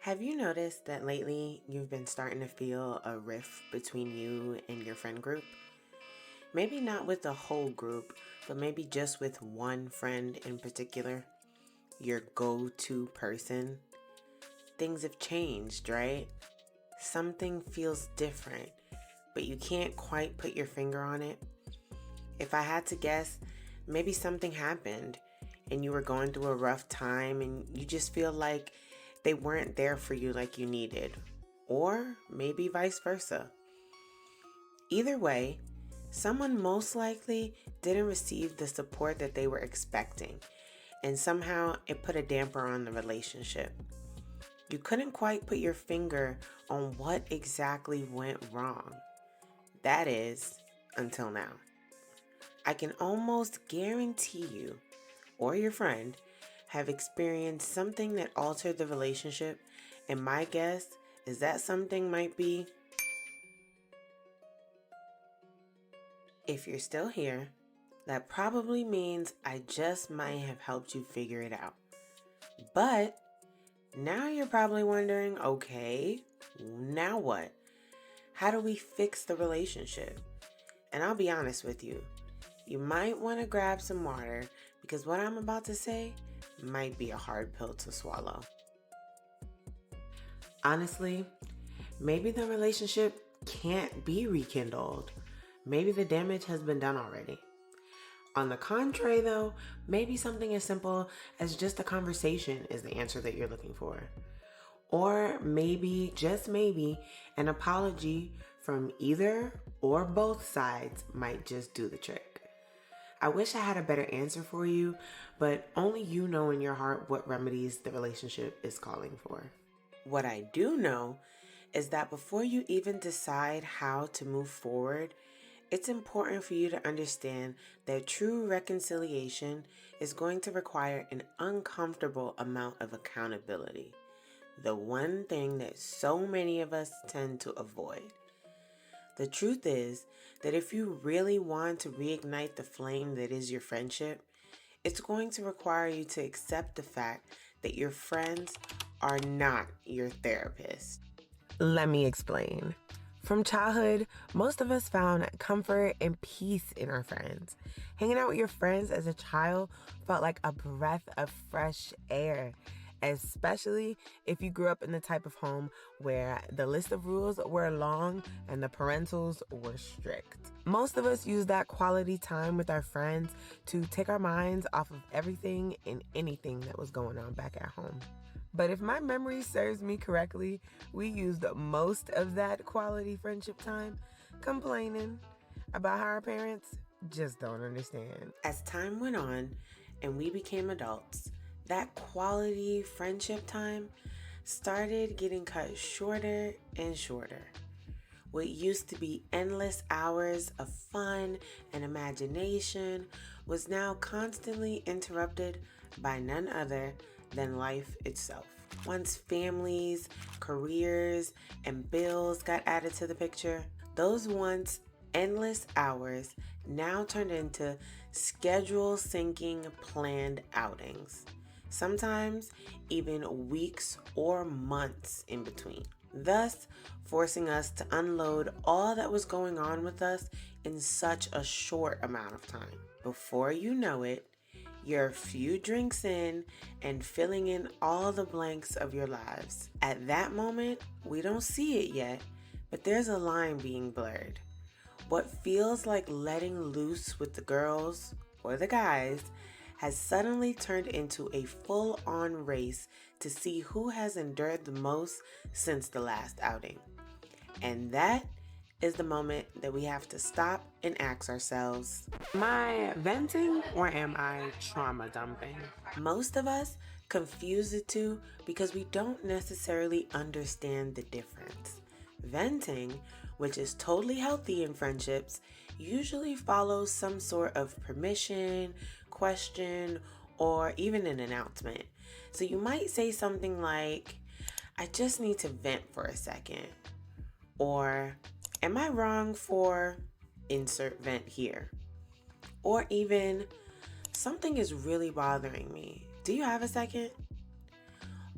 Have you noticed that lately you've been starting to feel a rift between you and your friend group? Maybe not with the whole group, but maybe just with one friend in particular, your go-to person. Things have changed, right? Something feels different, but you can't quite put your finger on it. If I had to guess, maybe something happened and you were going through a rough time and you just feel like they weren't there for you like you needed. Or maybe vice versa. Either way, someone most likely didn't receive the support that they were expecting, and somehow it put a damper on the relationship. You couldn't quite put your finger on what exactly went wrong. That is, until now. I can almost guarantee you, or your friend, have experienced something that altered the relationship, and my guess is that something might be, if you're still here, that probably means I just might have helped you figure it out. But now you're probably wondering, okay, now what? How do we fix the relationship? And I'll be honest with you, you might want to grab some water because what I'm about to say might be a hard pill to swallow. Honestly, maybe the relationship can't be rekindled. Maybe the damage has been done already. On the contrary, though, maybe something as simple as just a conversation is the answer that you're looking for. Or maybe, just maybe, an apology from either or both sides might just do the trick. I wish I had a better answer for you, but only you know in your heart what remedies the relationship is calling for. What I do know is that before you even decide how to move forward, it's important for you to understand that true reconciliation is going to require an uncomfortable amount of accountability. The one thing that so many of us tend to avoid. The truth is that if you really want to reignite the flame that is your friendship, it's going to require you to accept the fact that your friends are not your therapist. Let me explain. From childhood, most of us found comfort and peace in our friends. Hanging out with your friends as a child felt like a breath of fresh air, especially if you grew up in the type of home where the list of rules were long and the parentals were strict. Most of us use that quality time with our friends to take our minds off of everything and anything that was going on back at home. But if my memory serves me correctly, we used most of that quality friendship time complaining about how our parents just don't understand. As time went on and we became adults, that quality friendship time started getting cut shorter and shorter. What used to be endless hours of fun and imagination was now constantly interrupted by none other than life itself. Once families, careers, and bills got added to the picture, those once endless hours now turned into schedule syncing planned outings. Sometimes even weeks or months in between, thus forcing us to unload all that was going on with us in such a short amount of time. Before you know it, you're a few drinks in and filling in all the blanks of your lives. At that moment, we don't see it yet, but there's a line being blurred. What feels like letting loose with the girls or the guys has suddenly turned into a full-on race to see who has endured the most since the last outing. And that is the moment that we have to stop and ask ourselves, am I venting or am I trauma dumping? Most of us confuse the two because we don't necessarily understand the difference. Venting, which is totally healthy in friendships, usually follows some sort of permission, question, or even an announcement. So you might say something like, I just need to vent for a second. Or, am I wrong for insert vent here? Or even, something is really bothering me. Do you have a second?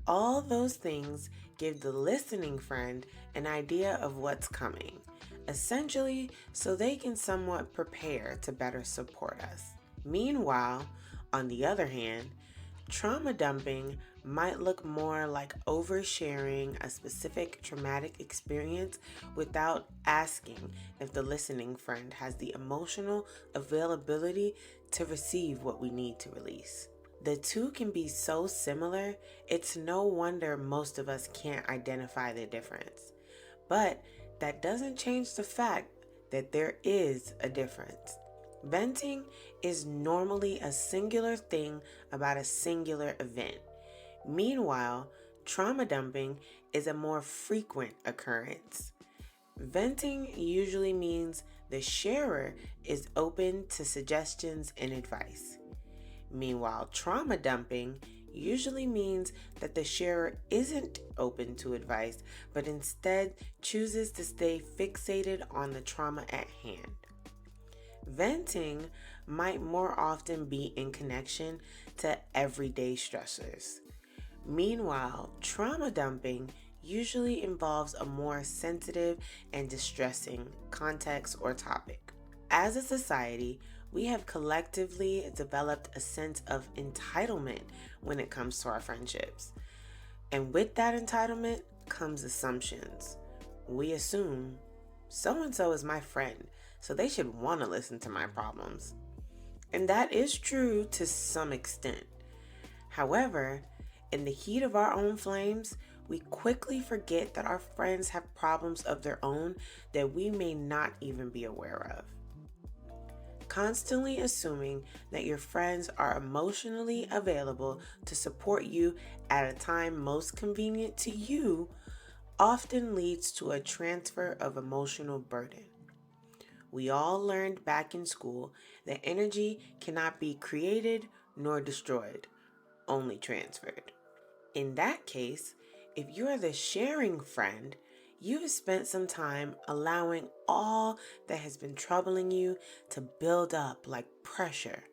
All those things give the listening friend an idea of what's coming, essentially so they can somewhat prepare to better support us. Meanwhile, on the other hand, trauma dumping might look more like oversharing a specific traumatic experience without asking if the listening friend has the emotional availability to receive what we need to release. The two can be so similar, it's no wonder most of us can't identify the difference. But that doesn't change the fact that there is a difference. Venting is normally a singular thing about a singular event. Meanwhile, trauma dumping is a more frequent occurrence. Venting usually means the sharer is open to suggestions and advice. Meanwhile, trauma dumping usually means that the sharer isn't open to advice, but instead chooses to stay fixated on the trauma at hand. Venting might more often be in connection to everyday stressors. Meanwhile, trauma dumping usually involves a more sensitive and distressing context or topic. As a society, we have collectively developed a sense of entitlement when it comes to our friendships. And with that entitlement comes assumptions. We assume so-and-so is my friend, so they should want to listen to my problems. And that is true to some extent. However, in the heat of our own flames, we quickly forget that our friends have problems of their own that we may not even be aware of. Constantly assuming that your friends are emotionally available to support you at a time most convenient to you often leads to a transfer of emotional burden. We all learned back in school that energy cannot be created nor destroyed, only transferred. In that case, if you are the sharing friend, you have spent some time allowing all that has been troubling you to build up like pressure.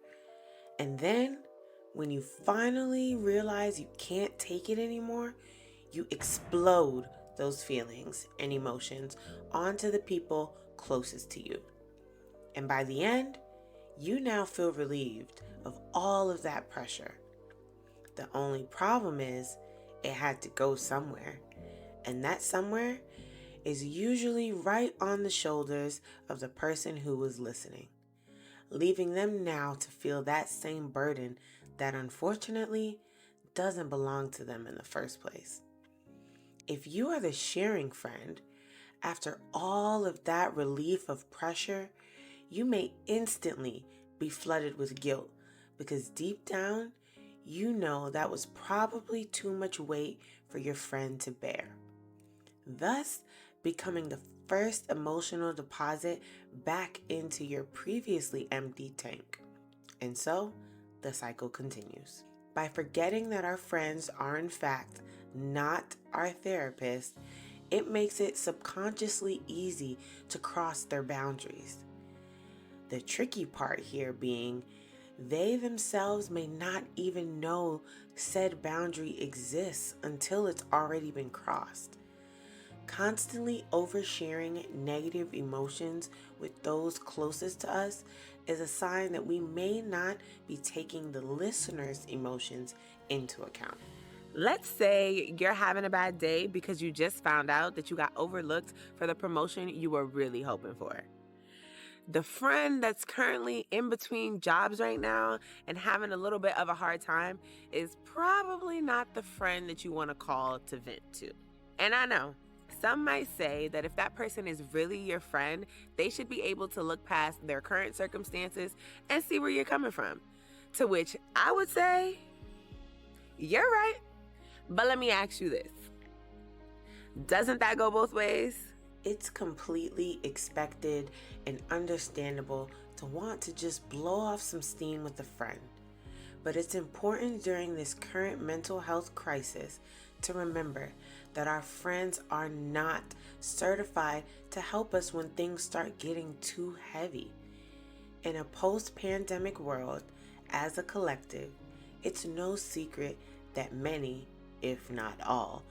And then, when you finally realize you can't take it anymore, you explode those feelings and emotions onto the people closest to you. And by the end, you now feel relieved of all of that pressure. The only problem is it had to go somewhere. And that somewhere is usually right on the shoulders of the person who was listening, leaving them now to feel that same burden that unfortunately doesn't belong to them in the first place. If you are the sharing friend, after all of that relief of pressure, you may instantly be flooded with guilt because deep down, you know that was probably too much weight for your friend to bear, thus becoming the first emotional deposit back into your previously empty tank. And so, the cycle continues. By forgetting that our friends are in fact not our therapists, it makes it subconsciously easy to cross their boundaries. The tricky part here being they themselves may not even know said boundary exists until it's already been crossed. Constantly oversharing negative emotions with those closest to us is a sign that we may not be taking the listener's emotions into account. Let's say you're having a bad day because you just found out that you got overlooked for the promotion you were really hoping for. The friend that's currently in between jobs right now and having a little bit of a hard time is probably not the friend that you want to call to vent to. And I know, some might say that if that person is really your friend, they should be able to look past their current circumstances and see where you're coming from. To which I would say, you're right. But let me ask you this. Doesn't that go both ways? It's completely expected and understandable to want to just blow off some steam with a friend. But it's important during this current mental health crisis to remember that our friends are not certified to help us when things start getting too heavy. In a post-pandemic world, as a collective, it's no secret that many, if not all,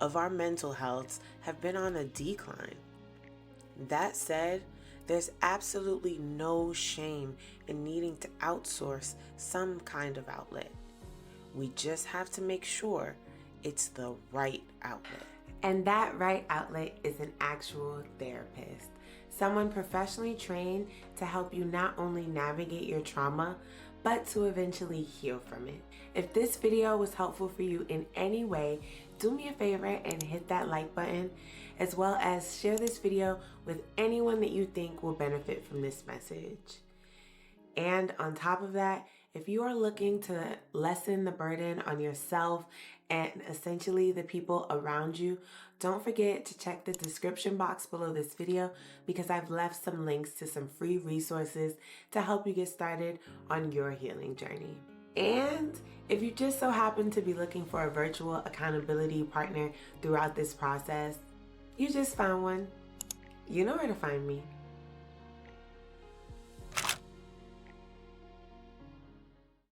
of our mental healths have been on a decline. That said, there's absolutely no shame in needing to outsource some kind of outlet. We just have to make sure it's the right outlet. And that right outlet is an actual therapist, someone professionally trained to help you not only navigate your trauma, but to eventually heal from it. If this video was helpful for you in any way, do me a favor and hit that like button, as well as share this video with anyone that you think will benefit from this message. And on top of that, if you are looking to lessen the burden on yourself and essentially the people around you, don't forget to check the description box below this video because I've left some links to some free resources to help you get started on your healing journey. And if you just so happen to be looking for a virtual accountability partner throughout this process, you just found one. You know where to find me.